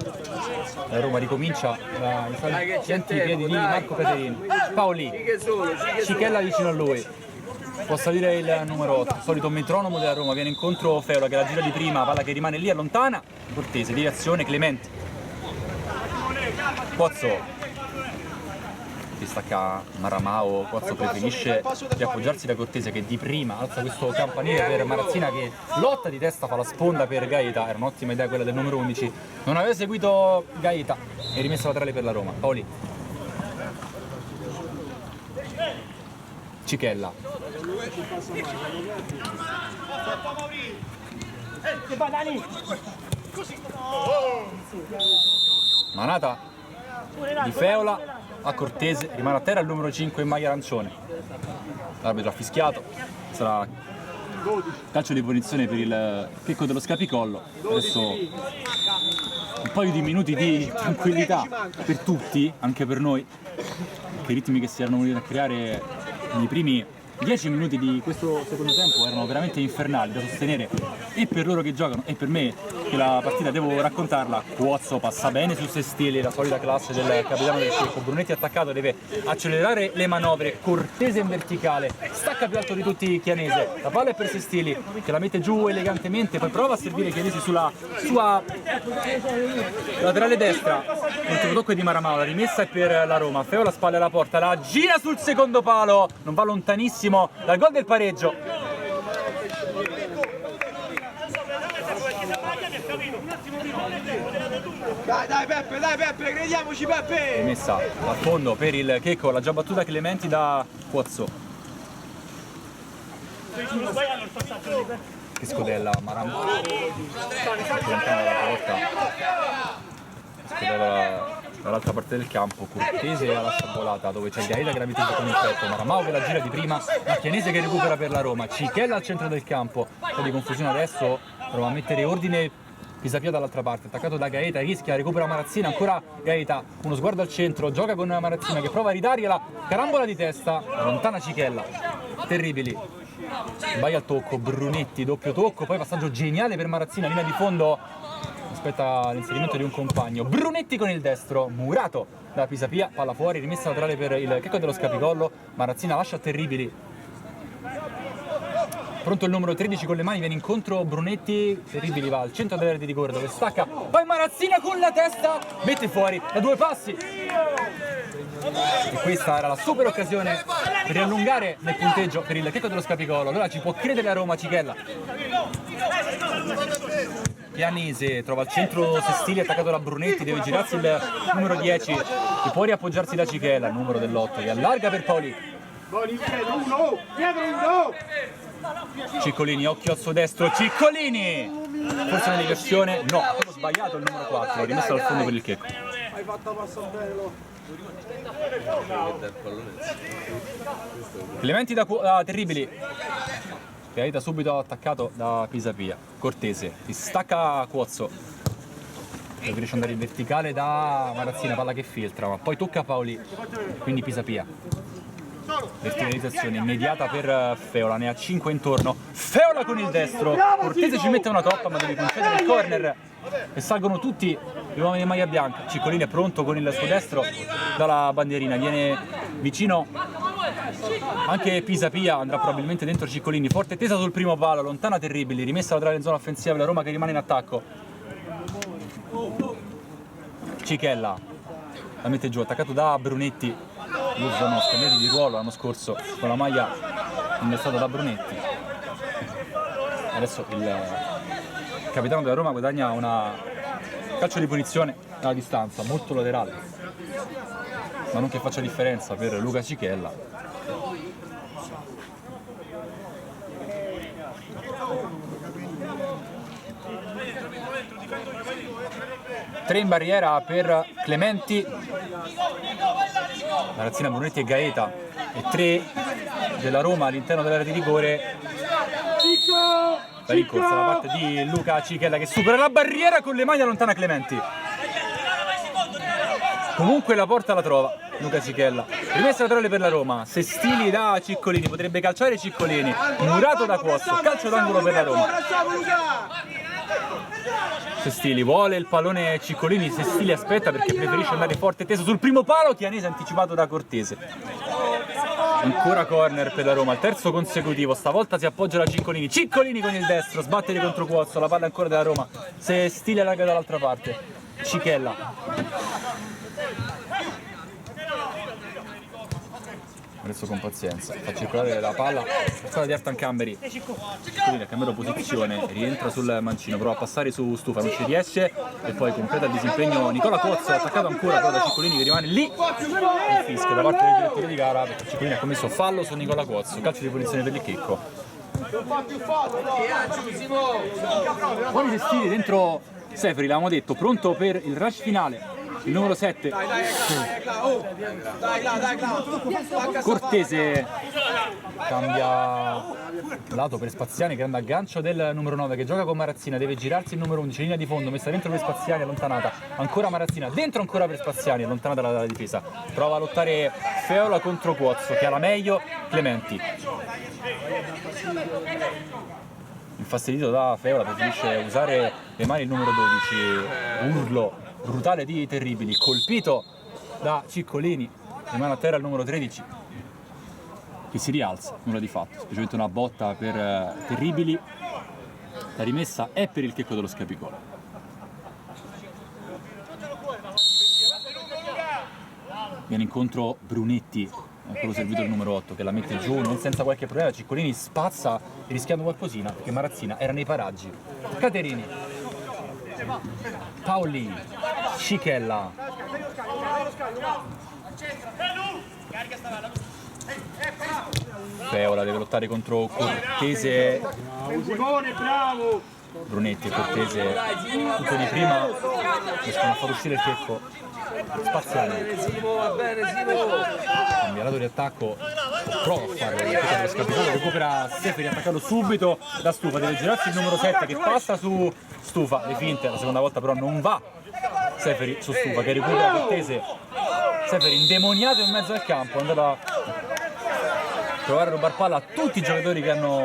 La Roma ricomincia dai salenti piedi di Marco Caterini. Paoli, Cichella vicino a lui. Può salire il numero 8, solito metronomo della Roma, viene incontro Feola che la gira di prima, palla che rimane lì allontana. Cortese, deviazione, Clementi. Pozzo. Si stacca Maramao, Pozzo preferisce di appoggiarsi da Cortese che di prima alza questo campanile per Marazzina che lotta di testa, fa la sponda per Gaeta, era un'ottima idea quella del numero 11, non aveva seguito Gaeta e rimessa laterale per la Roma. Paoli, Cichella, manata di Feola a Cortese, rimane a terra il numero 5 in maglia arancione. L'arbitro ha fischiato, sarà calcio di punizione per il Checco dello Scapicollo. Adesso un paio di minuti di tranquillità per tutti, anche per noi, che i ritmi che si erano venuti a creare nei primi 10 minuti di questo secondo tempo erano veramente infernali da sostenere e per loro che giocano e per me che la partita devo raccontarla. Cuozzo passa bene su Sestili, la solita classe del capitano del Checco. Brunetti attaccato, deve accelerare le manovre, Cortese in verticale, stacca più alto di tutti Chianese, la palla è per Sestili che la mette giù elegantemente, poi prova a servire Chianese sulla sua laterale destra, l'ultimo tocco è di Maramao, la rimessa è per la Roma, Feola spalle alla porta, la gira sul secondo palo, non va lontanissimo dal gol del pareggio. Dai Peppe, crediamoci Peppe! Messa a fondo per il Checco, l'ha già battuta Clementi da Pozzo. Che scodella Maramao. Lontano dalla porta. Scodella dall'altra parte del campo, Cortese alla sciabolata dove c'è Gaeta che la mette con il petto, Maramao che la gira di prima, la Chianese che recupera per la Roma, Cichella al centro del campo, un po' di confusione adesso, prova a mettere ordine Pisapia dall'altra parte, attaccato da Gaeta, rischia, recupera Marazzina, ancora Gaeta, uno sguardo al centro, gioca con Marazzina che prova a ridargliela, carambola di testa, allontana Cichella, terribili, sbaglia il tocco, Brunetti, doppio tocco, poi passaggio geniale per Marazzina, linea di fondo, aspetta l'inserimento di un compagno, Brunetti con il destro, murato da Pisapia, palla fuori, rimessa laterale per il Checco dello Scapicollo, Marazzina lascia Terribili. Pronto il numero 13 con le mani, viene incontro Brunetti, Terribili va al centro dell'area di rigore dove stacca, poi Marazzina con la testa, mette fuori da 2 passi. E questa era la super occasione per riallungare nel punteggio per il Checco dello Scapicollo, allora ci può credere a Roma, Cichella. Chianese, trova al centro Sestili attaccato da Brunetti, deve girarsi il numero 10 che può riappoggiarsi da Cichella, il numero dell'8 che allarga per Paoli. Ciccolini, occhio al suo destro, Ciccolini! Forse una diversione, no, ha proprio sbagliato il numero 4, rimesso al fondo per il checco. Hai fatto passare bene. Clementi da Terribili, Piaita subito attaccato da Pisapia. Cortese, si stacca Cuozzo, preferisce andare in verticale da Marazzina, palla che filtra, ma poi tocca Paoli, quindi Pisapia. Verticalizzazione immediata per Feola, ne ha 5 intorno. Feola con il destro, Cortese ci mette una toppa ma deve concedere il corner e salgono tutti gli uomini in maglia bianca. Ciccolini è pronto con il suo destro dalla bandierina, viene vicino anche Pisapia, andrà probabilmente dentro Ciccolini, forte tesa sul primo palo, lontana Terribili, rimessa laterale in zona offensiva, la Roma che rimane in attacco. Cichella la mette giù, attaccato da Brunetti, lo usano scambiati di ruolo l'anno scorso con la maglia innestata da Brunetti. Adesso il capitano della Roma guadagna una calcio di punizione alla distanza, molto laterale, ma non che faccia differenza per Luca Cichella. Tre in barriera per Clementi, Marazzina, Brunetti e Gaeta, e 3 della Roma all'interno dell'area di rigore. La rincorsa da parte di Luca Cichella che supera la barriera con le mani, allontana Clementi. Comunque la porta la trova Luca Cichella. Rimessa laterale per la Roma, Sestili da Ciccolini, potrebbe calciare Ciccolini, murato da Cuozzo, calcio d'angolo per la Roma. Sestili vuole il pallone Ciccolini, Sestili aspetta perché preferisce andare forte teso sul primo palo, Chianese anticipato da Cortese. Ancora corner per la Roma, il terzo consecutivo, stavolta si appoggia da Ciccolini, Ciccolini con il destro, sbattere contro Cuozzo, la palla ancora della Roma, Sestili allarga dall'altra parte, Cichella. Adesso con pazienza, fa circolare la palla di Artan Camberi, Ciccolini ha cambiato posizione, rientra sul mancino, prova a passare su Stufa, non ci riesce e poi completa il disimpegno Nicola Cuozzo, attaccato ancora però da Ciccolini che rimane lì, il fischio da parte del direttore di gara perché Ciccolini ha commesso fallo su Nicola Cuozzo, calcio di punizione per il checco. Buoni Sestili dentro Seferi, l'avevamo detto, pronto per il rush finale. Il numero 7 Cortese cambia lato per Spaziani, grande aggancio del numero 9 che gioca con Marazzina, deve girarsi il numero 11, linea di fondo, messa dentro per Spaziani, allontanata, ancora Marazzina, dentro ancora per Spaziani, allontanata dalla difesa, prova a lottare Feola contro Cuozzo che ha la meglio Clementi. Infastidito da Feola preferisce usare le mani il numero 12, urlo brutale di Terribili, colpito da Ciccolini, rimane a terra il numero 13 che si rialza, nulla di fatto, specialmente una botta per Terribili, la rimessa è per il checco dello Scapicolo. Viene incontro Brunetti, quello servito il numero 8 che la mette giù non senza qualche problema, Ciccolini spazza rischiando qualcosina perché Marazzina era nei paraggi. Caterini, Paoli, Cichella, Feola deve lottare contro Cortese, Brunetti e Cortese tutto di prima, riescono a far uscire il checco. Spaziani cambia lato di attacco, prova a fare il checco dello Scapicolo, recupera Seferi attaccato subito da Stufa, deve girarsi il numero 7 che passa su Stufa, le finte, la seconda volta però non va Seferi su Stufa che recupera Cortese, Seferi indemoniato in mezzo al campo, è andato a provare a rubar palla a tutti i giocatori che hanno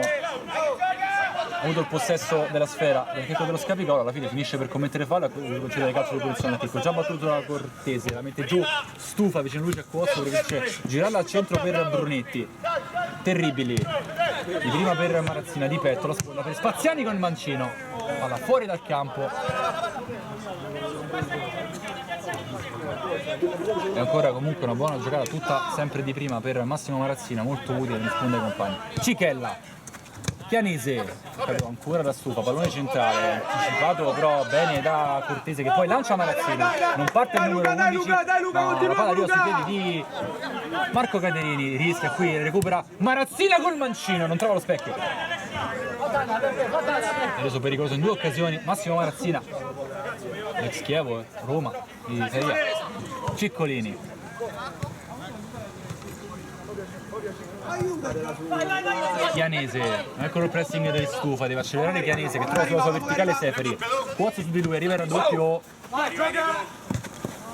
avuto il possesso della sfera del checco dello Scapicolo, alla fine finisce per commettere fallo e concedere calcio di punizione al checco, già battuto da Cortese, la mette giù Stufa vicino a lui c'è Cuozzo, preferisce girarla al centro per Brunetti. Terribili, di prima per Marazzina, di petto, la sponda per Spaziani con il mancino, palla fuori dal campo. E ancora comunque una buona giocata tutta sempre di prima per Massimo Marazzina, molto utile, risponde ai compagni. Cichella Chianese, ancora da Stufa, pallone centrale, anticipato però bene da Cortese che poi lancia Marazzina, non parte il numero 11, ma la palla arriva sui piedi di Marco Caterini, rischia qui, recupera Marazzina col mancino, non trova lo specchio. È reso pericoloso in 2 occasioni, Massimo Marazzina, ex Chievo, Roma, di Serie A. Ciccolini. Chianese, eccolo il pressing del Stufa, deve accelerare Chianese che trova sulla sua verticale Seferi. Pozzo su di lui, arriva il raddoppio.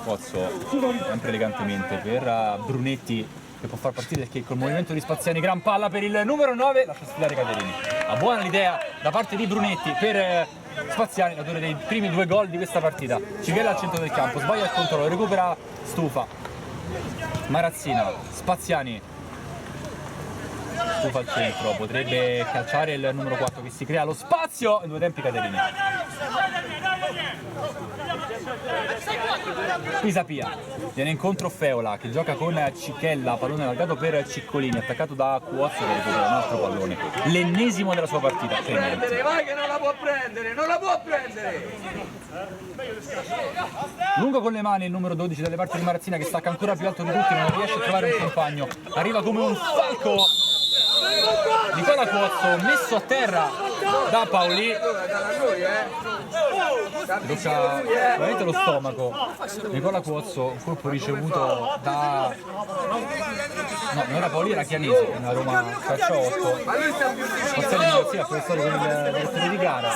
Pozzo, sempre elegantemente per Brunetti che può far partire il kick col movimento di Spaziani, gran palla per il numero 9, lascia sfilare Caterini. Ha buona l'idea da parte di Brunetti per Spaziani, l'autore dei primi 2 gol di questa partita. Cichella al centro del campo, sbaglia il controllo, recupera Stufa. Marazzina, Spaziani. Stufa al centro, potrebbe calciare il numero 4 che si crea lo spazio in 2 tempi Caterini. Pisapia, viene incontro Feola che gioca con Cichella, pallone allargato per Ciccolini, attaccato da Cuozzo che recupera un altro pallone, l'ennesimo della sua partita. Vai che non la può prendere, non la può prendere! Lungo con le mani il numero 12 dalle parti di Marazzina che stacca ancora più alto di tutti, non riesce a trovare un compagno, arriva come un falco Nicola Cuozzo, messo a terra da Paoli. Tocca veramente lo stomaco. Nicola Cuozzo, un colpo ricevuto da... no, non era Paoli, era Chianese, una Roma calcio 8. Spaziani Marazzina ha prestato con il direttore di gara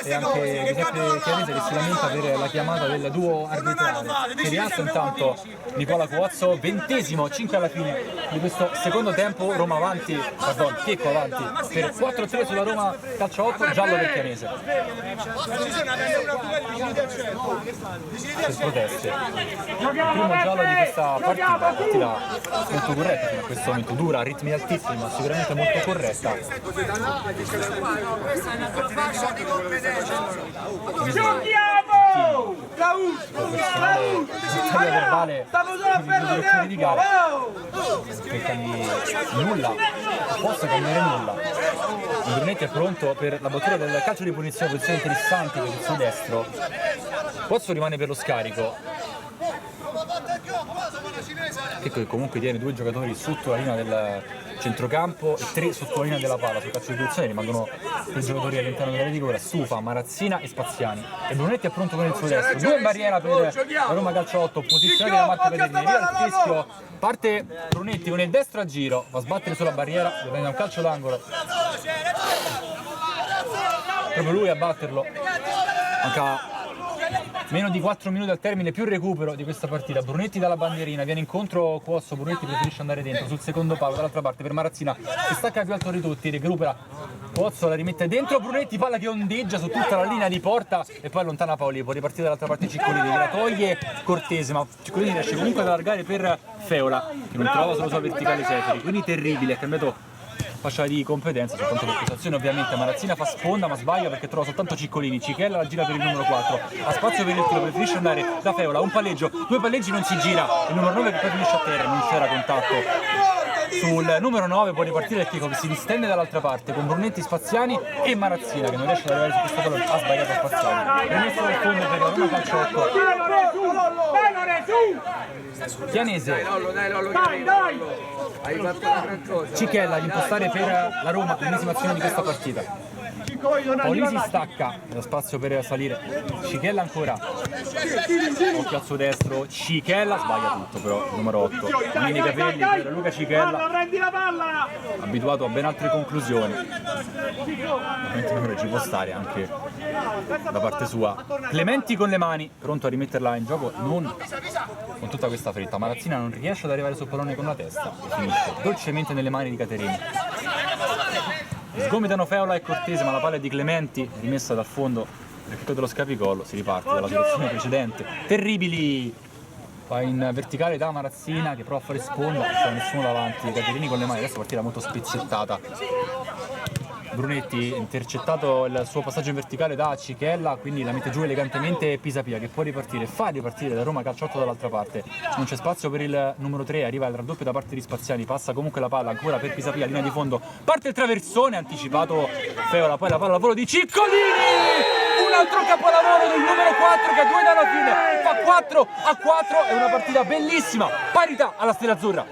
e anche Giuseppe Chianese che si lamenta per la chiamata del duo arbitrale. Si rialza intanto Nicola Cuozzo, 20esimo, 5 alla fine di questo secondo tempo. Roma avanti, pardon, Checco avanti per 4-3 sulla Roma calcio 8, giallo del Chianese. Per proteste. Il primo giallo di questa partita molto corretta fino a questo momento, dura, a ritmi altissimi, ma sicuramente molto corretta. Giochiamo! Battaglia verbale di gara. Che cambi nulla, possa cambiare nulla. Brunetti è pronto per la battuta del calcio di punizione, posizione interessante per il suo destro. Pozzo rimane per lo scarico. Che comunque tiene 2 giocatori sotto la linea del centrocampo e 3 sotto la linea della palla. Sul calcio di punizione rimangono 3 giocatori all'interno della rigore, Stufa, Marazzina e Spaziani. E Brunetti è pronto con il suo destro. 2 in barriera per la Roma calcio 8, posizionati da Marco Caterini. Arriva il fischio, parte Brunetti con il destro a giro, va a sbattere sulla barriera, prende un calcio d'angolo. Proprio lui a batterlo. Manca meno di 4 minuti al termine, più recupero di questa partita. Brunetti dalla bandierina, viene incontro Cuozzo, Brunetti preferisce andare dentro sul secondo palo, dall'altra parte per Marazzina che stacca più alto di tutti, recupera Cuozzo, la rimette dentro Brunetti, palla che ondeggia su tutta la linea di porta e poi allontana Paoli, può ripartire dall'altra parte Ciccolini, che la toglie Cortese, ma Ciccolini riesce comunque ad allargare per Feola che non trova sulla sua verticale Seferi, quindi terribile, ha cambiato fascia di competenza soltanto per questa azione. Ovviamente Marazzina fa sponda ma sbaglia perché trova soltanto Ciccolini. Cichella la gira per il numero 4, ha spazio per il tiro, preferisce andare da Feola, un palleggio, 2 palleggi, non si gira, il numero 9 che poi finisce a terra, non c'era contatto sul numero 9, può ripartire il Chico che si distende dall'altra parte con Brunetti, Spaziani e Marazzina che non riesce ad arrivare su questo pallone, ha sbagliato Spaziani, rimesso dal fondo per la Roma calcio 8. Chianese, Cichella ad impostare per la Roma l'ennesima azione di questa partita. Paoli si stacca, lo spazio per salire, Cichella ancora, occhio al suo destro, Cichella sbaglia tutto però, numero 8, mini capelli per Luca Cichella, abituato a ben altre conclusioni, ovviamente ci può stare anche da parte sua. Clementi con le mani, pronto a rimetterla in gioco, non con tutta questa fretta. Marazzina non riesce ad arrivare sul pallone con la testa e finisce dolcemente nelle mani di Caterini. Sgomitano Feola e Cortese, ma la palla è di Clementi, rimessa dal fondo del kick dello scapigollo, si riparte dalla situazione precedente. Terribili! Va in verticale da Marazzina che prova a fare sponda, non c'è nessuno davanti. Caterini con le mani, adesso partita molto spezzettata Brunetti, intercettato il suo passaggio in verticale da Cichella, quindi la mette giù elegantemente Pisapia, che può ripartire, fa ripartire la Roma Calciotto dall'altra parte. Non c'è spazio per il numero 3, arriva il raddoppio da parte di Spaziani, passa comunque la palla ancora per Pisapia, linea di fondo, parte il traversone, anticipato Feola, poi la palla al volo di Ciccolini! Un altro capolavoro del numero 4 che a 2 dalla fine fa 4-4, è una partita bellissima, parità alla Stella Azzurra.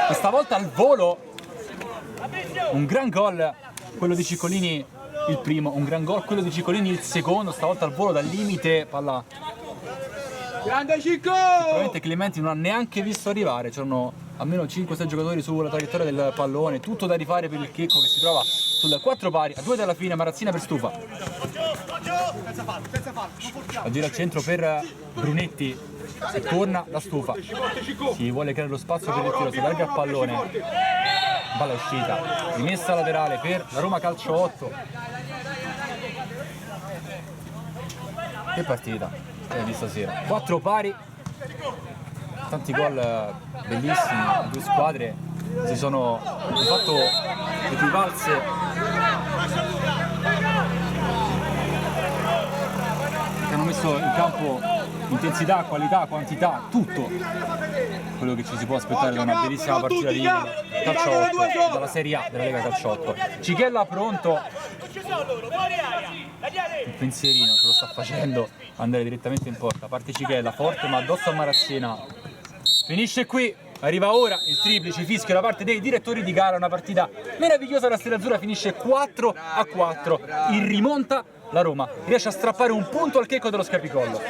Questa volta al volo, un gran gol quello di Ciccolini il primo, un gran gol quello di Ciccolini il secondo, stavolta al volo dal limite, palla Grande Cicco! probabilmente Clementi non ha neanche visto arrivare, c'erano almeno 5-6 giocatori sulla traiettoria del pallone, tutto da rifare per il Checco che si trova sul 4 pari, a 2 dalla fine, Marazzina per Stufa. Aggira al centro per Brunetti, e torna da Stufa, si vuole creare lo spazio per il tiro, si allarga il pallone, palla uscita, rimessa laterale per la Roma Calcio 8. Che partita di stasera, 4 pari, tanti gol bellissimi, le due squadre si sono di fatto equivalse, che hanno messo in campo intensità, qualità, quantità, tutto quello che ci si può aspettare da una bellissima partita di Calcio 8, dalla Serie A della Lega Calcio 8. Cichella pronto, il pensierino se lo sta facendo andare direttamente in porta, parte Cichella, forte ma addosso a Marazzina, finisce qui, arriva ora il triplice fischio da parte dei direttori di gara, una partita meravigliosa, la Stella Azzurra finisce 4-4, in rimonta la Roma riesce a strappare un punto al Checco dello Scapicollo.